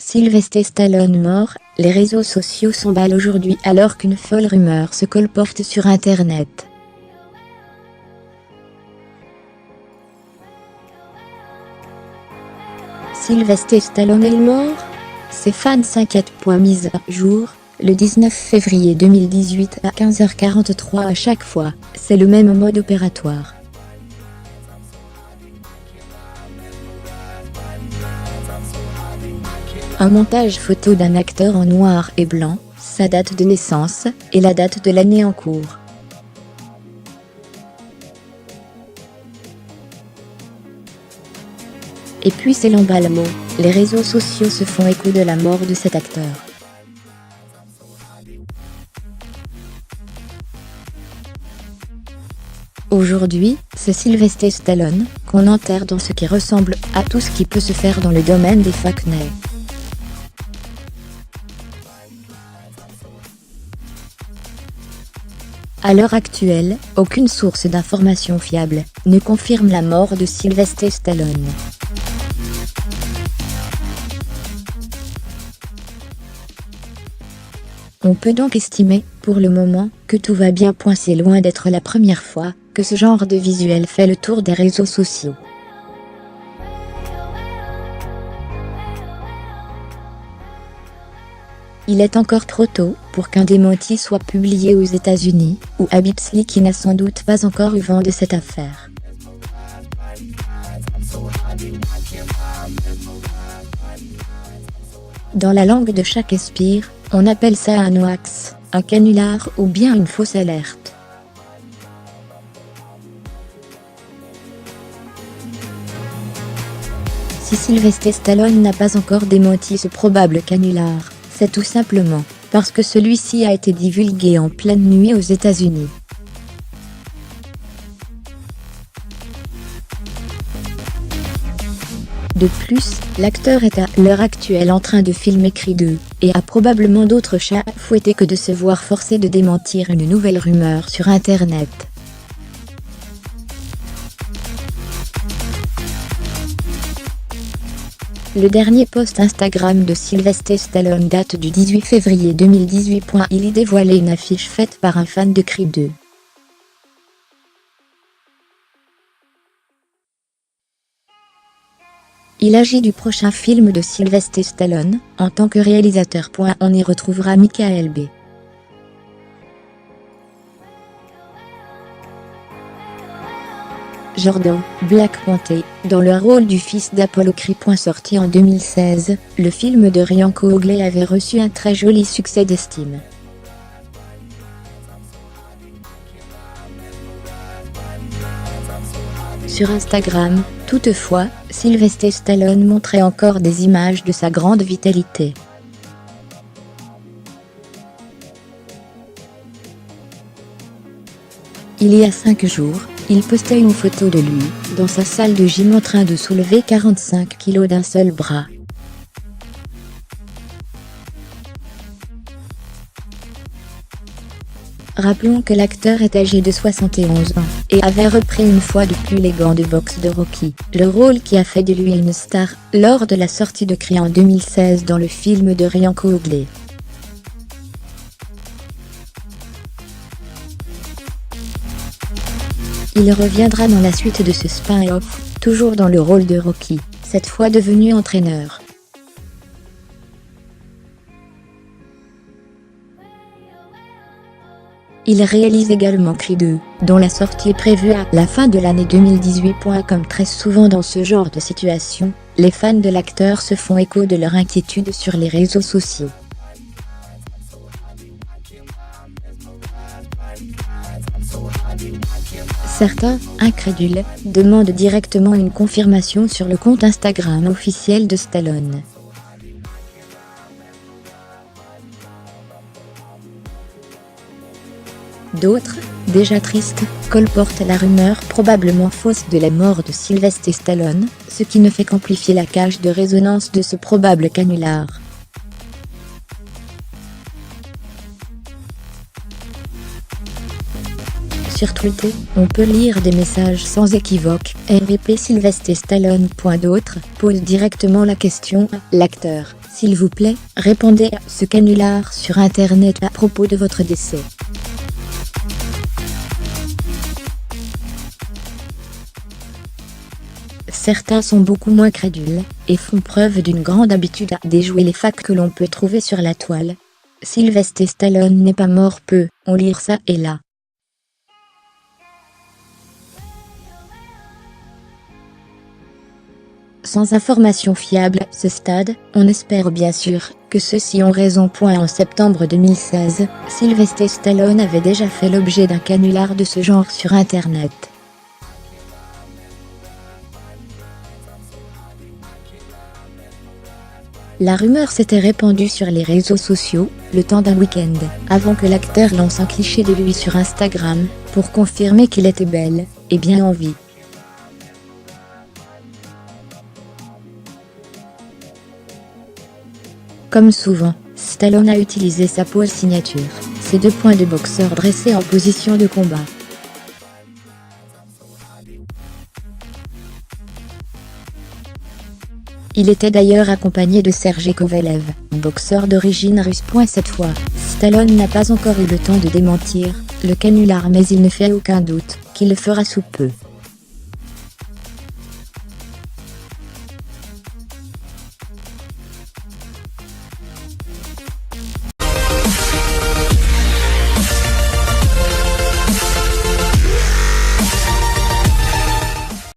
Sylvester Stallone mort, les réseaux sociaux s'emballent aujourd'hui alors qu'une folle rumeur se colporte sur Internet. Sylvester Stallone est mort? Ses fans s'inquiètent. Mise à jour, le 19 février 2018 à 15h43 à chaque fois, c'est le même mode opératoire. Un montage photo d'un acteur en noir et blanc, sa date de naissance, et la date de l'année en cours. Et puis c'est l'emballement, les réseaux sociaux se font écho de la mort de cet acteur. Aujourd'hui, c'est Sylvester Stallone qu'on enterre dans ce qui ressemble à tout ce qui peut se faire dans le domaine des fake news. À l'heure actuelle, aucune source d'information fiable ne confirme la mort de Sylvester Stallone. On peut donc estimer, pour le moment, que tout va bien. C'est loin d'être la première fois que ce genre de visuel fait le tour des réseaux sociaux. Il est encore trop tôt pour qu'un démenti soit publié aux États-Unis, où Habibsly qui n'a sans doute pas encore eu vent de cette affaire. Dans la langue de chaque espire, on appelle ça un hoax, un canular ou bien une fausse alerte. Si Sylvester Stallone n'a pas encore démenti ce probable canular, c'est tout simplement parce que celui-ci a été divulgué en pleine nuit aux États-Unis. De plus, l'acteur est à l'heure actuelle en train de filmer Creed 2, et a probablement d'autres chats à fouetter que de se voir forcé de démentir une nouvelle rumeur sur Internet. Le dernier post Instagram de Sylvester Stallone date du 18 février 2018. Il y dévoilait une affiche faite par un fan de Creed 2. Il agit du prochain film de Sylvester Stallone, en tant que réalisateur. On y retrouvera Michael B. Jordan, Black Panther, dans le rôle du fils d'Apollo Creed. Sorti en 2016, le film de Ryan Coogler avait reçu un très joli succès d'estime. Sur Instagram, toutefois, Sylvester Stallone montrait encore des images de sa grande vitalité. Il y a 5 jours, il postait une photo de lui, dans sa salle de gym en train de soulever 45 kg d'un seul bras. Rappelons que l'acteur est âgé de 71 ans, et avait repris une fois de plus les gants de boxe de Rocky, le rôle qui a fait de lui une star, lors de la sortie de Creed en 2016 dans le film de Ryan Coogler. Il reviendra dans la suite de ce spin-off, toujours dans le rôle de Rocky, cette fois devenu entraîneur. Il réalise également Creed 2, dont la sortie est prévue à la fin de l'année 2018. Comme très souvent dans ce genre de situation, les fans de l'acteur se font écho de leur inquiétude sur les réseaux sociaux. Certains, incrédules, demandent directement une confirmation sur le compte Instagram officiel de Stallone. D'autres, déjà tristes, colportent la rumeur probablement fausse de la mort de Sylvester Stallone, ce qui ne fait qu'amplifier la cage de résonance de ce probable canular. Sur Twitter, on peut lire des messages sans équivoque, RIP Sylvester Stallone. D'autres posent directement la question à l'acteur, S'il vous plaît, répondez à ce canular sur internet à propos de votre décès. Certains sont beaucoup moins crédules, et font preuve d'une grande habitude à déjouer les facts que l'on peut trouver sur la toile. Sylvester Stallone n'est pas mort, peut-on lire ça et là. Sans information fiable à ce stade, on espère bien sûr que ceux-ci ont raison. En septembre 2016, Sylvester Stallone avait déjà fait l'objet d'un canular de ce genre sur internet. La rumeur s'était répandue sur les réseaux sociaux, le temps d'un week-end, avant que l'acteur lance un cliché de lui sur Instagram, pour confirmer qu'il était bel et bien en vie. Comme souvent, Stallone a utilisé sa pose signature, ses 2 poings de boxeur dressés en position de combat. Il était d'ailleurs accompagné de Sergey Kovalev, boxeur d'origine russe. Cette fois, Stallone n'a pas encore eu le temps de démentir le canular, mais il ne fait aucun doute qu'il le fera sous peu.